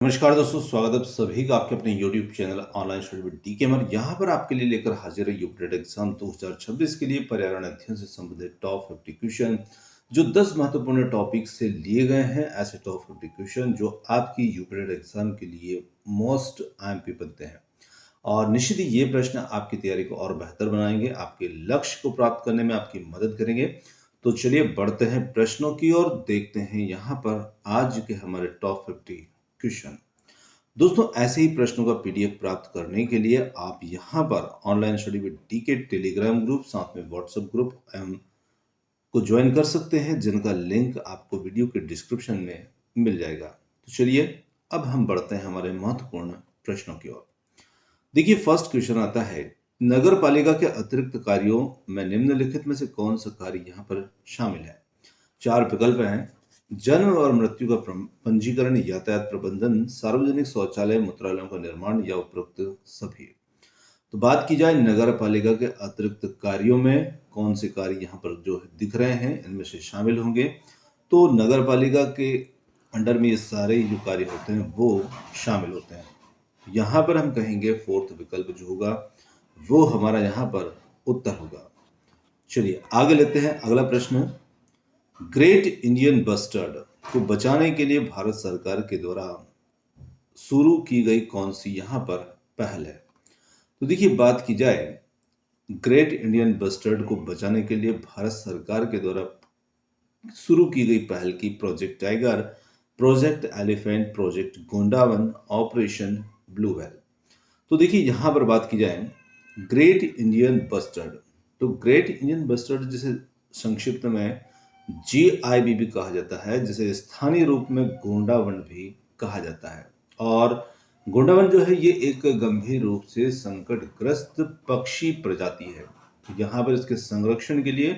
नमस्कार दोस्तों, स्वागत है आप सभी का आपके अपने YouTube channel online study with D के। यहाँ पर आपके लिए लेकर हाजिर है यूपीटेट एग्जाम 2026 के लिए पर्यावरण अध्ययन से संबंधित टॉप 50 क्वेश्चन जो 10 महत्वपूर्ण टॉपिक से लिए गए हैं। ऐसे टॉप 50 क्वेश्चन जो आपकी यूपीटेट एग्जाम के लिए मोस्ट आईएमपी बनते हैं और निश्चित ही ये प्रश्न आपकी तैयारी को और बेहतर बनाएंगे, आपके लक्ष्य को प्राप्त करने में आपकी मदद करेंगे। तो चलिए बढ़ते हैं प्रश्नों की ओर, देखते हैं यहाँ पर आज के हमारे टॉप 50 क्वेश्चन। दोस्तों, ऐसे ही प्रश्नों का पीडीएफ प्राप्त करने के लिए आप यहाँ पर ऑनलाइन स्टडी विद डी के टेलीग्राम ग्रुप साथ में व्हाट्सएप ग्रुप को ज्वाइन कर सकते हैं, जिनका लिंक आपको वीडियो के डिस्क्रिप्शन में मिल जाएगा। तो चलिए अब हम बढ़ते हैं हमारे महत्वपूर्ण प्रश्नों की ओर। देखिए, फर्स्ट क्वेश्चन आता है, नगर पालिका के अतिरिक्त कार्यों में निम्नलिखित में से कौन सा कार्य यहाँ पर शामिल है। 4 विकल्प हैं। जन्म और मृत्यु का पंजीकरण, यातायात प्रबंधन, सार्वजनिक शौचालय मूत्रालयों का निर्माण या उपरोक्त सभी। तो बात की जाए नगर पालिका के अतिरिक्त कार्यों में कौन से कार्य यहाँ पर जो दिख रहे हैं इनमें से शामिल होंगे, तो नगर पालिका के अंडर में ये सारे जो कार्य होते हैं वो शामिल होते हैं। यहाँ पर हम कहेंगे फोर्थ विकल्प जो होगा वो हमारा यहाँ पर उत्तर होगा। चलिए आगे लेते हैं अगला प्रश्न। ग्रेट इंडियन बस्टर्ड को बचाने के लिए भारत सरकार के द्वारा शुरू की गई कौन सी यहाँ पर पहल है। तो देखिए, बात की जाए ग्रेट इंडियन बस्टर्ड को बचाने के लिए भारत सरकार के द्वारा शुरू की गई पहल की project tiger, project elephant, project Godawan, operation blue whale. तो देखिए, यहाँ पर बात की जाए ग्रेट इंडियन बस्टर्ड, तो ग्रेट इंडियन बस्टर्ड जिसे संक्षिप्त में GIB भी कहा जाता है, जिसे स्थानीय रूप में गोंडावन भी कहा जाता है। और गोंडावन जो है ये एक गंभीर रूप से संकटग्रस्त पक्षी प्रजाति है। यहाँ पर इसके संरक्षण के लिए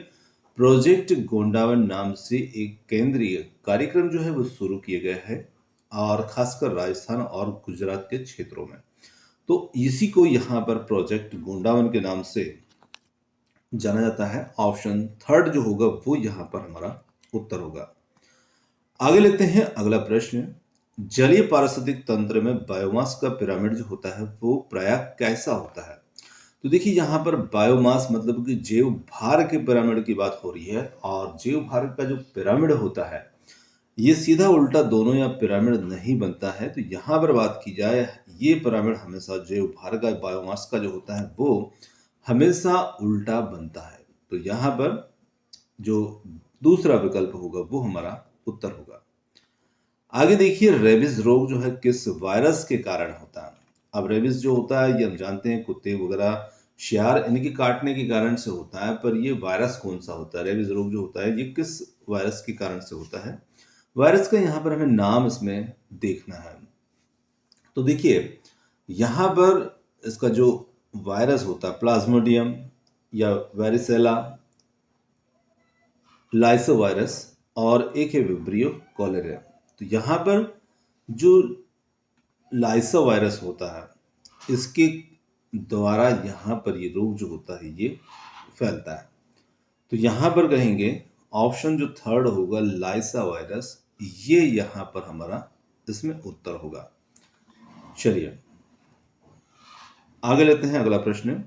प्रोजेक्ट गोंडावन नाम से एक केंद्रीय कार्यक्रम जो है वो शुरू किया गया है, और खासकर राजस्थान और गुजरात के क्षेत्रों में। तो इसी को यहाँ पर प्रोजेक्ट गोंडावन के नाम से जाना जाता है। ऑप्शन थर्ड जो होगा वो यहाँ पर हमारा उत्तर होगा। आगे लेते हैं अगला प्रश्न। जलीय पारिस्थितिक तंत्र में बायोमास का पिरामिड जो होता है वो प्रायः कैसा होता है। तो देखिए, यहाँ पर बायोमास मतलब कि जैव भार के पिरामिड की बात हो रही है, और जैव भार का जो पिरामिड होता है ये सीधा उल्टा दोनों या पिरामिड नहीं बनता है। तो यहाँ पर बात की जाए ये पिरामिड हमेशा जैव भार का बायोमास का जो होता है वो हमेशा उल्टा बनता है। तो यहाँ पर जो दूसरा विकल्प होगा वो हमारा उत्तर होगा। आगे देखिए, रेबीज रोग जो है किस वायरस के कारण होता है। अब रेबीज जो होता है ये हम जानते हैं कुत्ते वगैरह शियार इनके काटने के कारण से होता है, पर ये वायरस कौन सा होता है, रेबीज रोग जो होता है ये किस वायरस के कारण से होता है। वायरस का यहाँ पर हमें नाम इसमें देखना है। तो देखिए, यहाँ पर इसका जो वायरस होता है प्लाज्मोडियम या वेरिसेला, लाइसोवायरस, और एक है विब्रियो कॉलेरा। तो यहाँ पर जो लाइसोवायरस होता है इसके द्वारा यहाँ पर ये रोग जो होता है ये फैलता है। तो यहाँ पर कहेंगे ऑप्शन जो थर्ड होगा लाइसा वायरस, ये यहाँ पर हमारा इसमें उत्तर होगा। चलिए आगे लेते हैं अगला प्रश्न।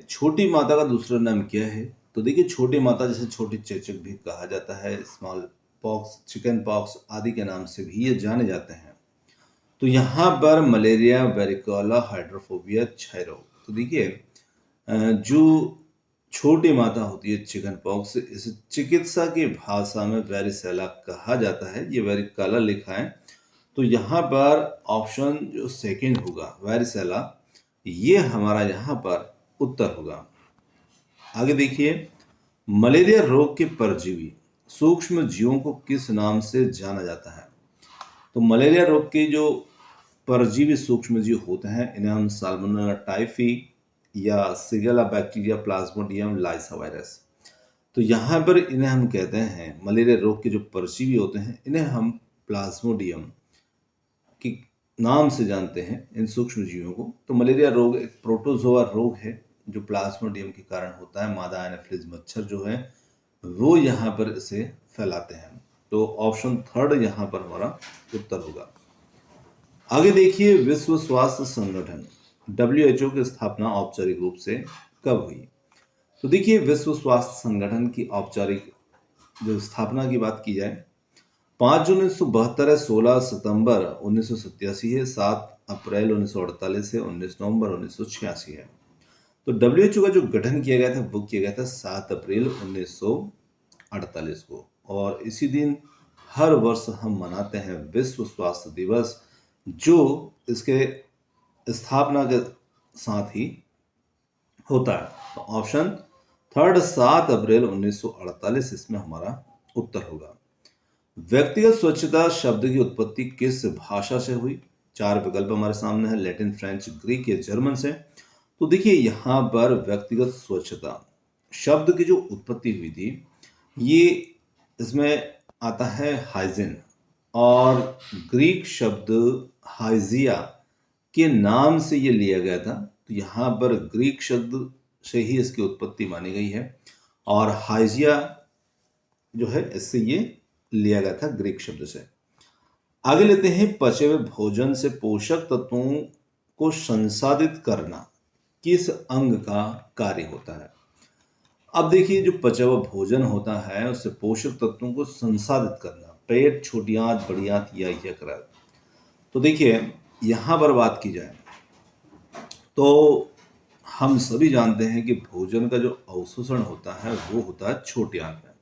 छोटी माता का दूसरा नाम क्या है। तो देखिए, छोटी माता जैसे छोटी चेचक भी कहा जाता है, स्मॉल पॉक्स, चिकन पॉक्स आदि के नाम से भी ये जाने जाते हैं। तो यहाँ पर मलेरिया, वेरिकोला, हाइड्रोफोबिया, क्षय रोग। तो देखिए, जो छोटी माता होती है चिकन पॉक्स, इसे चिकित्सा की भाषा में वेरिसेला कहा जाता है। ये वेरिकोला लिखा है। तो यहाँ पर ऑप्शन जो सेकंड होगा वेरिसेला, ये हमारा यहाँ पर उत्तर होगा। आगे देखिए, मलेरिया रोग के परजीवी सूक्ष्म जीवों को किस नाम से जाना जाता है। तो मलेरिया रोग के जो परजीवी सूक्ष्म जीव होते हैं इन्हें हम साल्मोनेला टाइफी या सिगेला बैक्टीरिया, प्लाज्मोडियम, लाइसा वायरस। तो यहाँ पर इन्हें हम कहते हैं, मलेरिया रोग के जो परजीवी होते हैं इन्हें हम प्लाज्मोडियम के नाम से जानते हैं इन सूक्ष्म जीवों को। तो मलेरिया रोग एक प्रोटोजोआ रोग है जो प्लाज्मोडियम के कारण होता है। मादा एनाफिलिस मच्छर जो है वो यहाँ पर इसे फैलाते हैं। तो ऑप्शन थर्ड यहाँ पर हमारा उत्तर होगा। आगे देखिए, विश्व स्वास्थ्य संगठन WHO की स्थापना औपचारिक रूप से कब हुई? तो देखिए, विश्व स्वास्थ्य संगठन की औपचारिक जो स्थापना की बात की जाए, 5 जून 1972 है, 16 सितंबर 1987 है, 7 अप्रैल 1948 है, 19 नवंबर 1986 है। तो WHO का जो गठन किया गया था वो किया गया था 7 अप्रैल 1948 को, और इसी दिन हर वर्ष हम मनाते हैं विश्व स्वास्थ्य दिवस, जो इसके स्थापना के साथ ही होता है। तो ऑप्शन थर्ड 7 अप्रैल 1948 इसमें हमारा उत्तर होगा। व्यक्तिगत स्वच्छता शब्द की उत्पत्ति किस भाषा से हुई? 4 विकल्प हमारे सामने है, लैटिन, फ्रेंच, ग्रीक या जर्मन से। तो देखिए, यहाँ पर व्यक्तिगत स्वच्छता शब्द की जो उत्पत्ति हुई थी, ये इसमें आता है हाइजीन, और ग्रीक शब्द हाइजिया के नाम से ये लिया गया था। तो यहाँ पर ग्रीक शब्द से ही इसकी उत्पत्ति मानी गई है, और हाइजिया जो है इससे ये लिया गया था ग्रीक शब्द से। आगे लेते हैं, पचे हुए भोजन से पोषक तत्वों को संसाधित करना किस अंग का कार्य होता है? अब देखिए, जो पचा हुआ भोजन होता है उससे पोषक तत्वों को संसाधित करना, पेट, छोटी आंत, बड़ी आंत या यकृत। तो देखिए, यहाँ पर बात की जाए तो हम सभी जानते हैं कि भोजन का जो अवशोषण होता है वो होता है छोटी आंत में।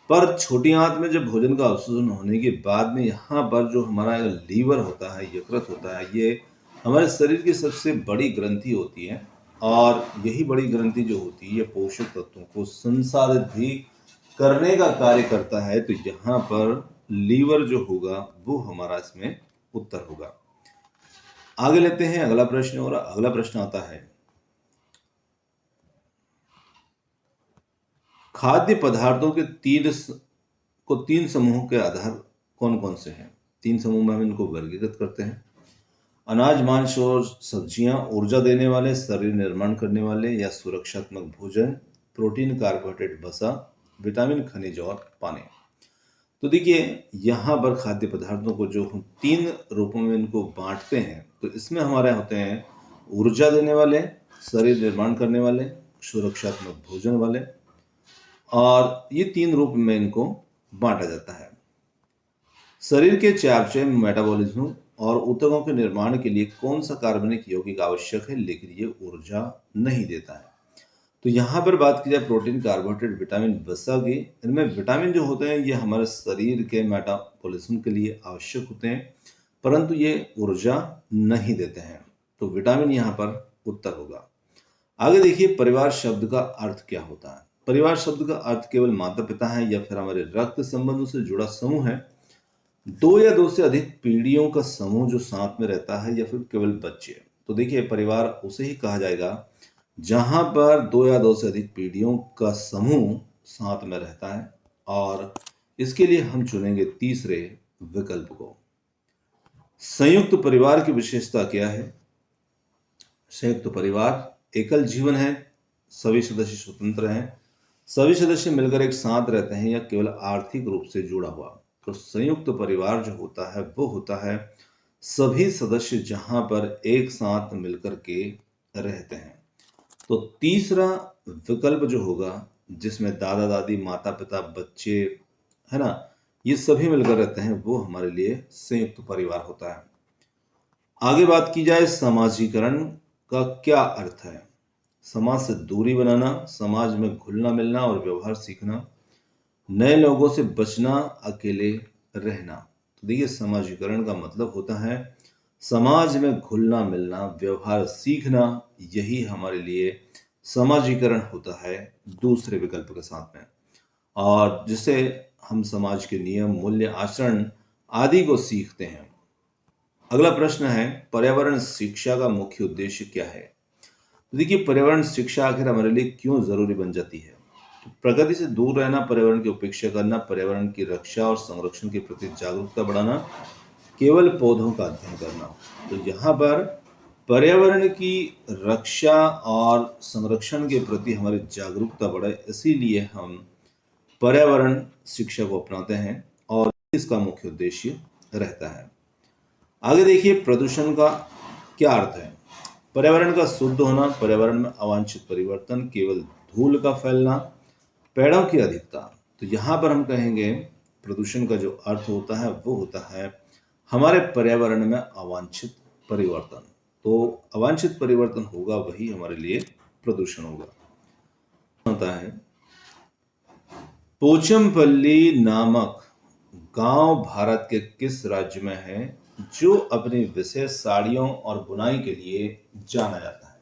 पर छोटी आंत में जब भोजन का अवशोषण होने के बाद में यहाँ पर जो हमारा लीवर होता है, यकृत होता है, ये हमारे शरीर की सबसे बड़ी ग्रंथि होती है, और यही बड़ी ग्रंथि जो होती है ये पोषक तत्वों को संसाधित भी करने का कार्य करता है। तो यहाँ पर लीवर जो होगा वो हमारा इसमें उत्तर होगा। आगे लेते हैं अगला प्रश्न, और अगला प्रश्न आता है, खाद्य पदार्थों के तीन समूहों के आधार कौन कौन से हैं? 3 समूह में हम इनको वर्गीकृत करते हैं। अनाज, मांस और सब्जियां ऊर्जा देने वाले, शरीर निर्माण करने वाले या सुरक्षात्मक भोजन, प्रोटीन, कार्बोहाइड्रेट, वसा, विटामिन, खनिज और पानी। तो देखिए, यहाँ पर खाद्य पदार्थों को जो हम 3 रूपों में इनको बांटते हैं, तो इसमें हमारे होते हैं ऊर्जा देने वाले, शरीर निर्माण करने वाले, सुरक्षात्मक भोजन वाले, और ये 3 रूप में इनको बांटा जाता है। शरीर के चयापचय, मेटाबॉलिज्म और ऊतकों के निर्माण के लिए कौन सा कार्बनिक यौगिक आवश्यक है, लेकिन ये ऊर्जा नहीं देता है? तो यहाँ पर बात की जाए प्रोटीन, कार्बोहाइड्रेट, विटामिन, वसा की, इनमें विटामिन जो होते हैं ये हमारे शरीर के मेटाबॉलिज्म के लिए आवश्यक होते हैं, परंतु ये ऊर्जा नहीं देते हैं। तो विटामिन यहाँ पर उत्तर होगा। आगे देखिए, परिवार शब्द का अर्थ क्या होता है? परिवार शब्द का अर्थ केवल माता पिता है या फिर हमारे रक्त संबंधों से जुड़ा समूह है, 2 या 2 से अधिक पीढ़ियों का समूह जो साथ में रहता है, या फिर केवल बच्चे? तो देखिए, परिवार उसे ही कहा जाएगा जहां पर 2 या 2 से अधिक पीढ़ियों का समूह साथ में रहता है, और इसके लिए हम चुनेंगे तीसरे विकल्प को। संयुक्त परिवार की विशेषता क्या है? संयुक्त परिवार एकल जीवन है, सभी सदस्य स्वतंत्र हैं, सभी सदस्य मिलकर एक साथ रहते हैं, या केवल आर्थिक रूप से जुड़ा हुआ। तो संयुक्त परिवार जो होता है वो होता है सभी सदस्य जहां पर एक साथ मिलकर के रहते हैं। तो तीसरा विकल्प जो होगा, जिसमें दादा दादी, माता पिता, बच्चे, है ना, ये सभी मिलकर रहते हैं, वो हमारे लिए संयुक्त परिवार होता है। आगे बात की जाए, समाजीकरण का क्या अर्थ है? समाज से दूरी बनाना, समाज में घुलना मिलना और व्यवहार सीखना, नए लोगों से बचना, अकेले रहना। तो देखिए, समाजीकरण का मतलब होता है समाज में घुलना मिलना, व्यवहार सीखना, यही हमारे लिए समाजीकरण होता है दूसरे विकल्प के साथ में, और जिससे हम समाज के नियम, मूल्य, आचरण आदि को सीखते हैं। अगला प्रश्न है, पर्यावरण शिक्षा का मुख्य उद्देश्य क्या है? तो देखिए, पर्यावरण शिक्षा आखिर हमारे लिए क्यों जरूरी बन जाती है? तो प्रकृति से दूर रहना, पर्यावरण की उपेक्षा करना, पर्यावरण की रक्षा और संरक्षण के प्रति जागरूकता बढ़ाना, केवल पौधों का अध्ययन करना। तो यहाँ पर पर्यावरण की रक्षा और संरक्षण के प्रति हमारी जागरूकता बढ़े, इसीलिए हम पर्यावरण शिक्षा को अपनाते हैं, और इसका मुख्य उद्देश्य रहता है। आगे देखिए प्रदूषण का क्या अर्थ है। पर्यावरण का शुद्ध होना, पर्यावरण में अवांछित परिवर्तन, केवल धूल का फैलना, पेड़ों की अधिकता। तो यहाँ पर हम कहेंगे प्रदूषण का जो अर्थ होता है वो होता है हमारे पर्यावरण में अवांछित परिवर्तन। तो अवांछित परिवर्तन होगा वही हमारे लिए प्रदूषण होगा। होता है पोचमपल्ली नामक गांव भारत के किस राज्य में है जो अपनी विशेष साड़ियों और बुनाई के लिए जाना जाता है।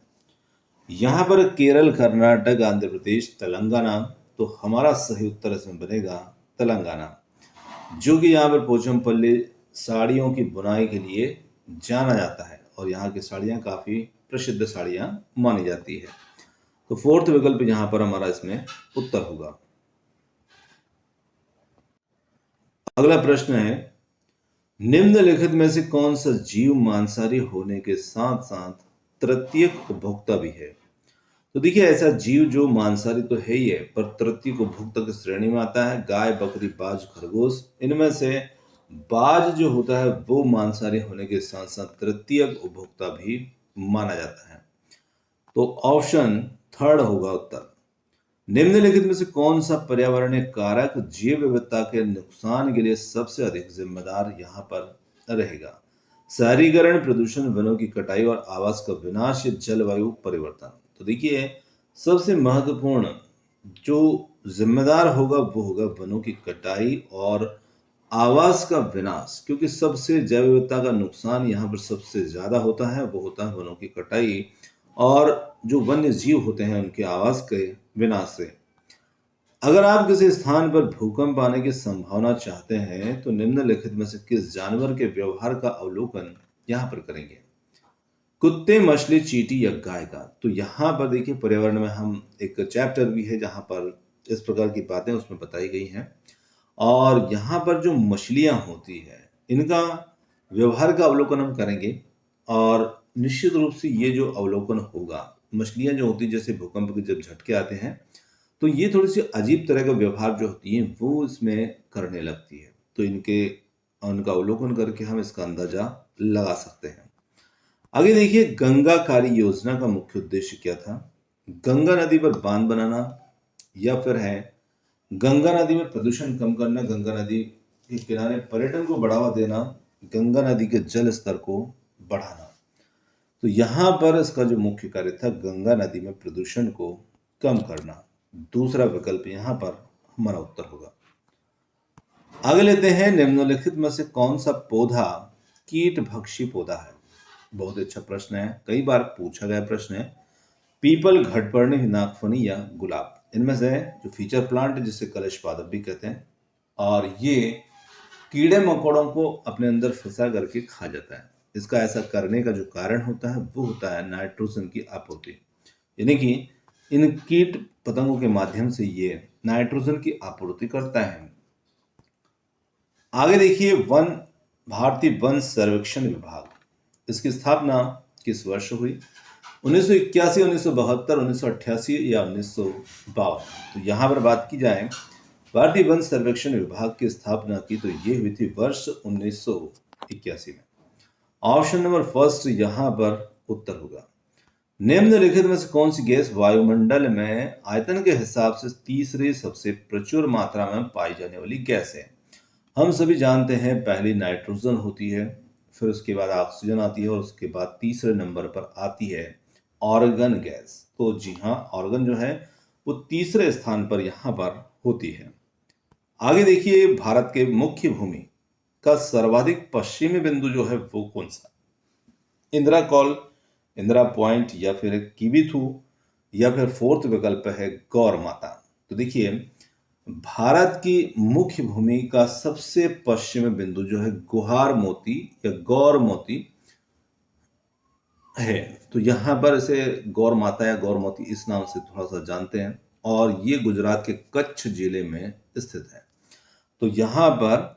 यहाँ पर केरल, कर्नाटक, आंध्र प्रदेश, तेलंगाना। तो हमारा सही उत्तर इसमें बनेगा तेलंगाना, जो कि यहाँ पर पोचमपल्ली साड़ियों की बुनाई के लिए जाना जाता है और यहाँ की साड़ियाँ काफी प्रसिद्ध साड़ियाँ मानी जाती है। तो फोर्थ विकल्प यहाँ पर हमारा इसमें उत्तर होगा। अगला प्रश्न है निम्नलिखित में से कौन सा जीव मांसाहारी होने के साथ साथ तृतीयक उपभोक्ता भी है। तो देखिए ऐसा जीव जो मांसाहारी तो है ही है पर तृतीयक उपभोक्ता की श्रेणी में आता है गाय, बकरी, बाज, खरगोश। इनमें से बाज जो होता है वो मांसाहारी होने के साथ साथ तृतीयक उपभोक्ता भी माना जाता है। तो ऑप्शन थर्ड होगा उत्तर। निम्नलिखित में से कौन सा पर्यावरणीय कारक जैव विविधता के नुकसान के लिए सबसे अधिक जिम्मेदार यहाँ पर रहेगा। शहरीकरण, प्रदूषण, वनों की कटाई और आवास का विनाश, जलवायु परिवर्तन। तो देखिए सबसे महत्वपूर्ण जो जिम्मेदार होगा वो होगा वनों की कटाई और आवास का विनाश, क्योंकि सबसे जैव विविधता का नुकसान यहाँ पर सबसे ज्यादा होता है वो होता है वनों की कटाई और जो वन्य जीव होते हैं उनके आवास के विनाश से। अगर आप किसी स्थान पर भूकंप आने की संभावना चाहते हैं तो निम्नलिखित में से किस जानवर के व्यवहार का अवलोकन यहाँ पर करेंगे। कुत्ते, मछली, चींटी या गाय का। तो यहाँ पर देखिए पर्यावरण में हम एक चैप्टर भी है जहाँ पर इस प्रकार की बातें उसमें बताई गई हैं और यहाँ पर जो मछलियाँ होती है इनका व्यवहार का अवलोकन हम करेंगे और निश्चित रूप से ये जो अवलोकन होगा, मछलियाँ जो होती है जैसे भूकंप के जब झटके आते हैं तो ये थोड़ी सी अजीब तरह का व्यवहार जो होती है वो इसमें करने लगती है। तो उनका अवलोकन करके हम इसका अंदाजा लगा सकते हैं। आगे देखिए गंगा कार्य योजना का मुख्य उद्देश्य क्या था। गंगा नदी पर बांध बनाना या फिर है गंगा नदी में प्रदूषण कम करना, गंगा नदी के किनारे पर्यटन को बढ़ावा देना, गंगा नदी के जल स्तर को बढ़ाना। तो यहाँ पर इसका जो मुख्य कार्य था गंगा नदी में प्रदूषण को कम करना। दूसरा विकल्प यहाँ पर हमारा उत्तर होगा। आगे लेते हैं निम्नलिखित में से कौन सा पौधा कीट भक्षी पौधा है। बहुत अच्छा प्रश्न है, कई बार पूछा गया प्रश्न है। पीपल, घटपर्णी, नागफनी या गुलाब। इनमें से जो फीचर प्लांट है जिसे कलश पादप भी कहते हैं और ये कीड़े मकोड़ों को अपने अंदर फंसा करके खा जाता है। इसका ऐसा करने का जो कारण होता है वो होता है नाइट्रोजन की आपूर्ति, यानी कि इन कीट पतंगों के माध्यम से ये नाइट्रोजन की आपूर्ति करता है। आगे देखिए भारतीय वन सर्वेक्षण विभाग, इसकी स्थापना किस वर्ष हुई। 1981, 1972, 1988 या 1952। तो यहाँ पर बात की जाए भारतीय वन सर्वेक्षण विभाग की स्थापना की तो ये हुई थी वर्ष 1981 में। ऑप्शन नंबर फर्स्ट यहाँ पर उत्तर होगा। निम्नलिखित में से कौन सी गैस वायुमंडल में आयतन के हिसाब से तीसरी सबसे प्रचुर मात्रा में पाई जाने वाली गैस है। हम सभी जानते हैं पहली नाइट्रोजन होती है, फिर उसके बाद ऑक्सीजन आती है और उसके बाद तीसरे नंबर पर आती है ऑर्गन गैस। तो जी हाँ, ऑर्गन जो है वो तीसरे स्थान पर यहाँ पर होती है। आगे देखिए भारत के मुख्य भूमि का सर्वाधिक पश्चिमी बिंदु जो है वो कौन सा। इंदिरा कॉल, इंदिरा पॉइंट या फिर किबिथु या फिर फोर्थ विकल्प है गौर माता। तो देखिए भारत की मुख्य भूमि का सबसे पश्चिमी बिंदु जो है गुहार मोती या गौर मोती है। तो यहाँ पर इसे गौर माता या गौर मोती इस नाम से थोड़ा सा जानते हैं और ये गुजरात के कच्छ जिले में स्थित है। तो यहाँ पर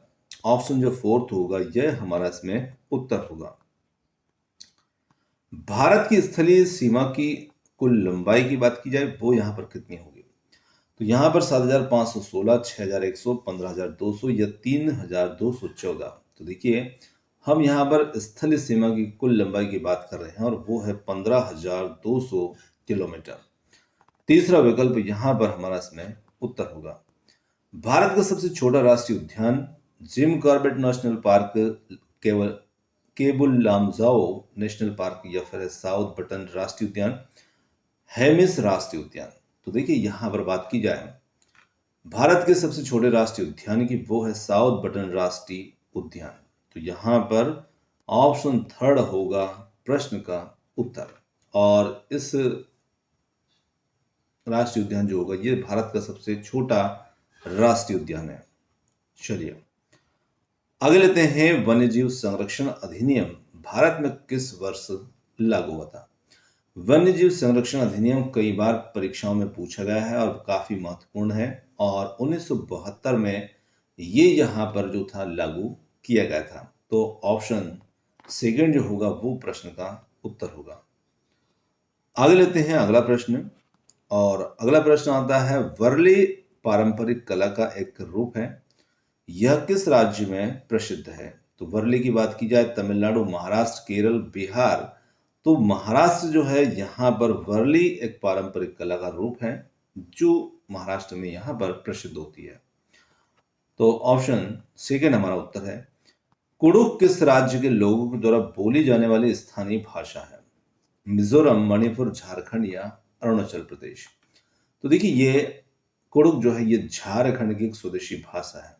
ऑप्शन जो फोर्थ होगा यह हमारा इसमें उत्तर होगा। भारत की स्थलीय सीमा की कुल लंबाई की बात की जाए वो यहाँ पर कितनी होगी। तो यहाँ पर 7,516, 6,100, 15,200 या 3,214। तो देखिए हम यहाँ पर स्थलीय सीमा की कुल लंबाई की बात कर रहे हैं और वो है 15,200 किलोमीटर। तीसरा विकल्प यहाँ पर हमारा इसमें उत्तर होगा। भारत का सबसे छोटा राष्ट्रीय उद्यान जिम कॉर्बेट नेशनल पार्क, केवल केबुल लामजाओ नेशनल पार्क, या फिर साउथ बटन राष्ट्रीय उद्यान, हेमिस राष्ट्रीय उद्यान। तो देखिए यहां पर बात की जाए भारत के सबसे छोटे राष्ट्रीय उद्यान की, वो है साउथ बटन राष्ट्रीय उद्यान। तो यहां पर ऑप्शन थर्ड होगा प्रश्न का उत्तर। और इस राष्ट्रीय उद्यान जो होगा ये भारत का सबसे छोटा राष्ट्रीय उद्यान है। चलिए आगे लेते हैं। वन्यजीव संरक्षण अधिनियम भारत में किस वर्ष लागू हुआ था? वन्यजीव संरक्षण अधिनियम कई बार परीक्षाओं में पूछा गया है और काफी महत्वपूर्ण है, और 1972 में ये यहाँ पर जो था लागू किया गया था। तो ऑप्शन सेकंड जो होगा वो प्रश्न का उत्तर होगा। आगे लेते हैं अगला प्रश्न, और अगला प्रश्न आता है वर्ली पारंपरिक कला का एक रूप है, यह किस राज्य में प्रसिद्ध है? तो वर्ली की बात की जाए तमिलनाडु, महाराष्ट्र, केरल, बिहार। तो महाराष्ट्र जो है यहाँ पर वर्ली एक पारंपरिक कला का रूप है जो महाराष्ट्र में यहाँ पर प्रसिद्ध होती है। तो ऑप्शन सेकेंड हमारा उत्तर है। कुडुख किस राज्य के लोगों के द्वारा बोली जाने वाली स्थानीय भाषा है? मिजोरम, मणिपुर, झारखंड या अरुणाचल प्रदेश। तो देखिए ये कुडुख जो है ये झारखंड की एक स्वदेशी भाषा है।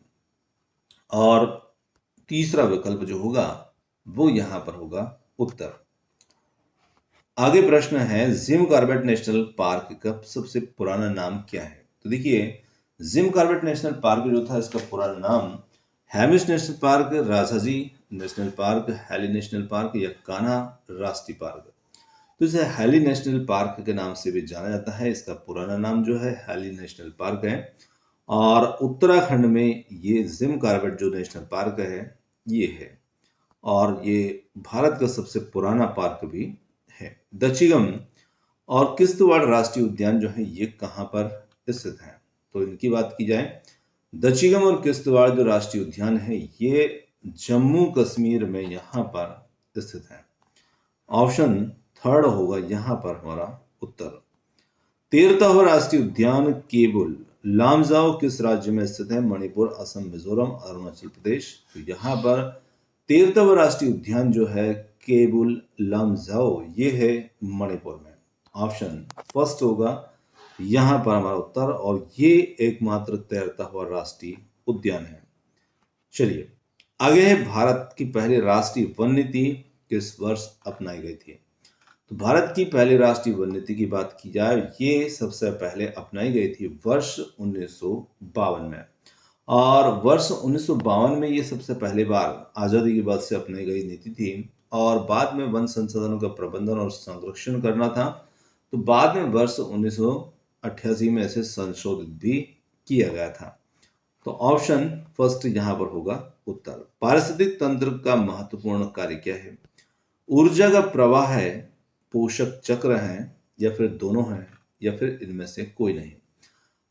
और तीसरा विकल्प जो होगा वो यहां पर होगा उत्तर। आगे प्रश्न है जिम कॉर्बेट नेशनल पार्क का सबसे पुराना नाम क्या है? तो देखिए जिम कॉर्बेट नेशनल पार्क जो था इसका पुराना नाम Hemis national park, Rajaji national park, Hailey national park या कान्हा राष्ट्रीय पार्क। तो इसे हैली नेशनल पार्क के नाम से भी जाना जाता है। इसका पुराना नाम जो है हैली नेशनल पार्क है, और उत्तराखंड में ये जिम कॉर्बेट जो नेशनल पार्क है ये है, और ये भारत का सबसे पुराना पार्क भी है। दचिगम और किश्तवाड़ राष्ट्रीय उद्यान जो है ये कहाँ पर स्थित है? तो इनकी बात की जाए दचिगम और किश्तवाड़ जो राष्ट्रीय उद्यान है ये जम्मू कश्मीर में यहाँ पर स्थित है। ऑप्शन थर्ड होगा यहाँ पर हमारा उत्तर। 13वां राष्ट्रीय उद्यान केबुल लामजाओ किस राज्य में स्थित है? मणिपुर, असम, मिजोरम, अरुणाचल प्रदेश। तो यहाँ पर 13वां राष्ट्रीय उद्यान जो है केबुल लामजाओ ये है मणिपुर में। ऑप्शन फर्स्ट होगा यहाँ पर हमारा उत्तर, और ये एकमात्र 13वां राष्ट्रीय उद्यान है। चलिए आगे है भारत की पहली राष्ट्रीय वन नीति किस वर्ष अपनाई गई थी? तो भारत की पहली राष्ट्रीय वन नीति की बात की जाए ये सबसे पहले अपनाई गई थी वर्ष 1952 में, और वर्ष 1952 में ये सबसे पहली बार आजादी के बाद से अपनाई गई नीति थी, और बाद में वन संसाधनों का प्रबंधन और संरक्षण करना था। तो बाद में वर्ष 1988 में इसे संशोधित भी किया गया था। तो ऑप्शन फर्स्ट यहाँ पर होगा उत्तर। पारिस्थितिक तंत्र का महत्वपूर्ण कार्य क्या है? ऊर्जा का प्रवाह है, पोषक चक्र है, या फिर दोनों हैं, या फिर इनमें से कोई नहीं।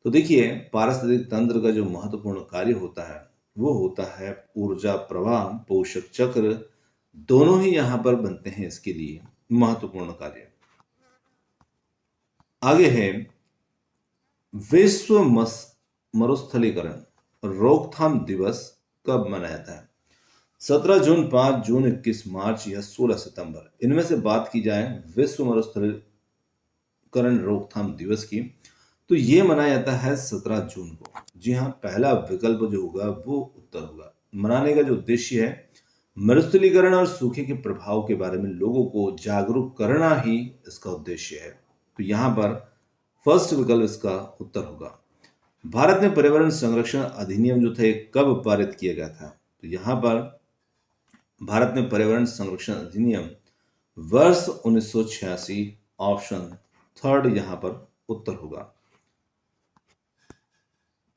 तो देखिए पारिस्थितिक तंत्र का जो महत्वपूर्ण कार्य होता है वो होता है ऊर्जा प्रवाह, पोषक चक्र, दोनों ही यहां पर बनते हैं इसके लिए महत्वपूर्ण कार्य। आगे है विश्व मरुस्थलीकरण रोकथाम दिवस कब मनाया जाता है? 17 जून, 5 जून, 21 मार्च या 16 सितंबर। इनमें से बात की जाए विश्व मरुस्थलीकरण रोकथाम दिवस की, तो ये मनाया जाता है 17 जून को। जी हाँ, पहला विकल्प जो होगा वो उत्तर होगा। मनाने का जो उद्देश्य है मरुस्थलीकरण और सूखे के प्रभाव के बारे में लोगों को जागरूक करना ही इसका उद्देश्य है। तो यहाँ पर फर्स्ट विकल्प इसका उत्तर होगा। भारत में पर्यावरण संरक्षण अधिनियम जो था कब पारित किया गया था? तो यहाँ पर भारत में पर्यावरण संरक्षण अधिनियम वर्ष 1986, ऑप्शन थर्ड यहाँ पर उत्तर होगा।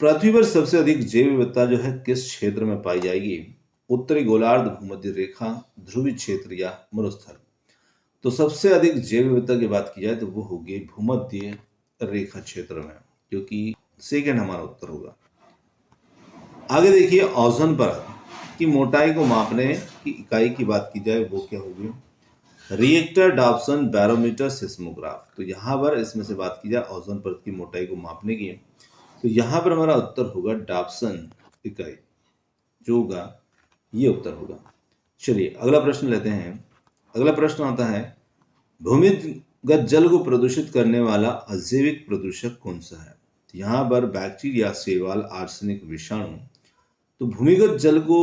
पृथ्वी पर सबसे अधिक जैव विविधता जो है किस क्षेत्र में पाई जाएगी? उत्तरी गोलार्ध, भूमध्य रेखा, ध्रुवीय क्षेत्र या मरुस्थल। तो सबसे अधिक जैव विविधता की बात की जाए तो वो होगी भूमध्य रेखा क्षेत्र में, क्योंकि सेकेंड हमारा उत्तर होगा। आगे देखिए ओजोन परत की मोटाई को मापने की इकाई की बात की जाए वो क्या होगी? Reactor, Dobson, barometer, seismograph. तो यहाँ पर इसमें से बात की जाए ओजोन परत की मोटाई को मापने की, तो यहाँ पर हमारा उत्तर होगा डॉप्सन इकाई, जो होगा ये उत्तर होगा। चलिए अगला प्रश्न लेते हैं। अगला प्रश्न आता है, भूमिगत जल को प्रदूषित करने वाला अजैविक प्रदूषक कौन सा है? तो यहाँ पर बैक्टीरिया, शैवाल, आर्सेनिक, विषाणु। तो भूमिगत जल को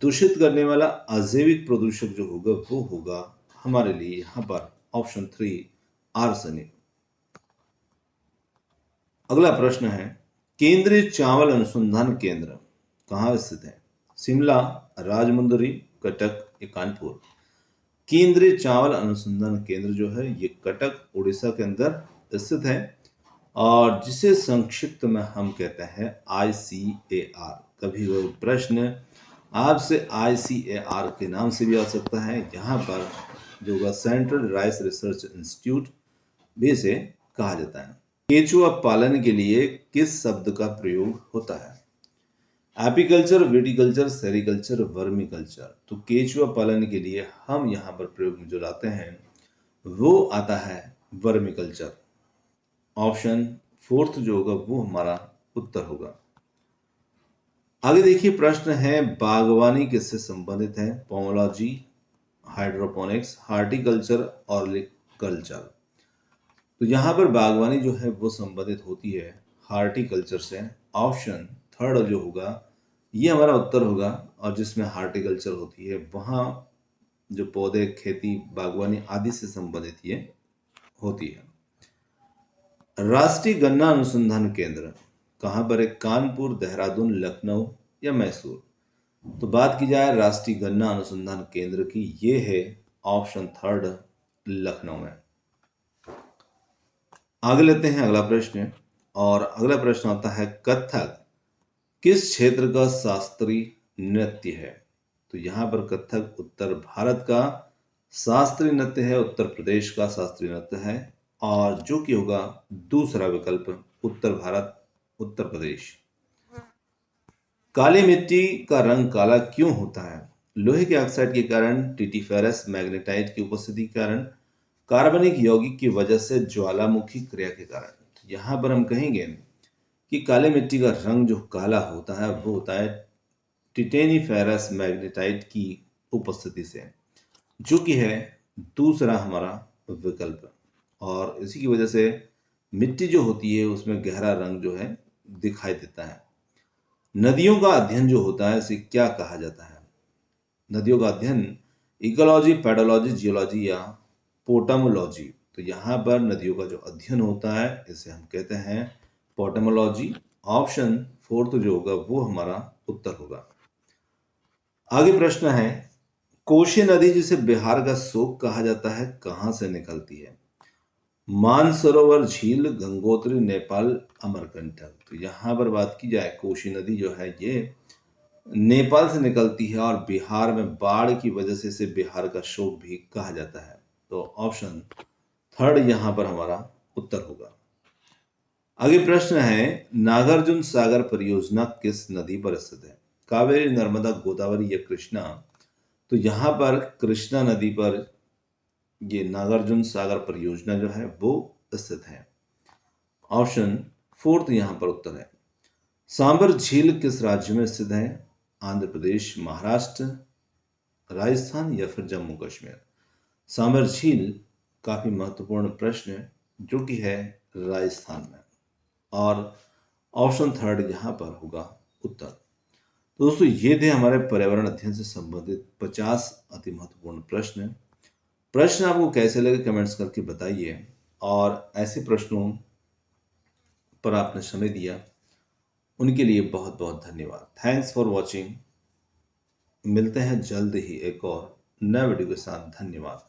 दूषित करने वाला अजैविक प्रदूषक जो होगा वो होगा हमारे लिए यहाँ पर ऑप्शन 3 आर्सेनिक। अगला प्रश्न है, केंद्रीय चावल अनुसंधान केंद्र कहाँ स्थित है? शिमला, राजमुंदरी, कटक या कानपुर? केंद्रीय चावल अनुसंधान केंद्र जो है ये कटक, उड़ीसा के अंदर स्थित है, और जिसे संक्षिप्त में हम कहते हैं ICAR। कभी वो प्रश्न आपसे ICAR के नाम से भी आ सकता है। यहाँ पर जो होगा सेंट्रल राइस रिसर्च इंस्टीट्यूट भी इसे कहा जाता है। केचुआ पालन के लिए किस शब्द का प्रयोग होता है? Apiculture, viticulture, sericulture, vermiculture. तो केचुआ पालन के लिए हम यहाँ पर प्रयोग में जो लाते हैं वो आता है वर्मिकल्चर। ऑप्शन 4 जो होगा वो हमारा उत्तर होगा। आगे देखिए प्रश्न है, बागवानी किससे संबंधित है? Pomology, hydroponics, horticulture, olericulture. तो यहाँ पर बागवानी जो है वो संबंधित होती है हार्टिकल्चर से। ऑप्शन 3 जो होगा ये हमारा उत्तर होगा, और जिसमें हार्टिकल्चर होती है वहाँ जो पौधे, खेती, बागवानी आदि से संबंधित ये होती है। राष्ट्रीय गन्ना अनुसंधान केंद्र कहाँ पर है? कानपुर, देहरादून, लखनऊ या मैसूर? तो बात की जाए राष्ट्रीय गन्ना अनुसंधान केंद्र की, ये है ऑप्शन 3 लखनऊ में। आगे लेते हैं अगला प्रश्न, और अगला प्रश्न आता है, कथक किस क्षेत्र का शास्त्रीय नृत्य है? तो यहाँ पर कथक उत्तर भारत का शास्त्रीय नृत्य है, उत्तर प्रदेश का शास्त्रीय नृत्य है, और जो कि होगा दूसरा विकल्प उत्तर भारत, उत्तर प्रदेश। काली मिट्टी का रंग काला क्यों होता है? लोहे के ऑक्साइड के कारण, टिटिफेरस मैग्नेटाइट की उपस्थिति के कारण, कार्बनिक यौगिक की वजह से, ज्वालामुखी क्रिया के कारण? तो यहाँ पर हम कहेंगे कि काली मिट्टी का रंग जो काला होता है वो होता है टिटेनिफेरस मैग्नेटाइट की उपस्थिति से, जो कि है दूसरा हमारा विकल्प। और इसी की वजह से मिट्टी जो होती है उसमें गहरा रंग जो है दिखाई देता है। नदियों का अध्ययन जो होता है इसे क्या कहा जाता है? नदियों का अध्ययन इकोलॉजी, पेडोलॉजी, जियोलॉजी या पोटामोलॉजी? तो यहाँ पर नदियों का जो अध्ययन होता है इसे हम कहते हैं पोटामोलॉजी। ऑप्शन 4 जो होगा वो हमारा उत्तर होगा। आगे प्रश्न है, कोशी नदी जिसे बिहार का शोक कहा जाता है कहाँ से निकलती है? मानसरोवर झील, गंगोत्री, नेपाल, अमरकंटक? तो यहाँ पर बात की जाए कोशी नदी जो है ये नेपाल से निकलती है, और बिहार में बाढ़ की वजह से इसे बिहार का शोक भी कहा जाता है। तो ऑप्शन 3 यहाँ पर हमारा उत्तर होगा। आगे प्रश्न है, नागार्जुन सागर परियोजना किस नदी पर स्थित है? कावेरी, नर्मदा, गोदावरी या कृष्णा? तो यहाँ पर कृष्णा नदी पर ये नागार्जुन सागर परियोजना जो है वो स्थित है। ऑप्शन 4 यहाँ पर उत्तर है। सांबर झील किस राज्य में स्थित है? आंध्र प्रदेश, महाराष्ट्र, राजस्थान या फिर जम्मू कश्मीर? सांबर झील काफी महत्वपूर्ण प्रश्न है, जो कि है राजस्थान में, और ऑप्शन 3 यहाँ पर होगा उत्तर। तो दोस्तों ये थे हमारे पर्यावरण अध्ययन से संबंधित 50 अति महत्वपूर्ण प्रश्न आपको कैसे लगे कमेंट्स करके बताइए, और ऐसे प्रश्नों पर आपने समय दिया उनके लिए बहुत बहुत धन्यवाद। Thanks for watching. मिलते हैं जल्द ही एक और नए वीडियो के साथ। धन्यवाद।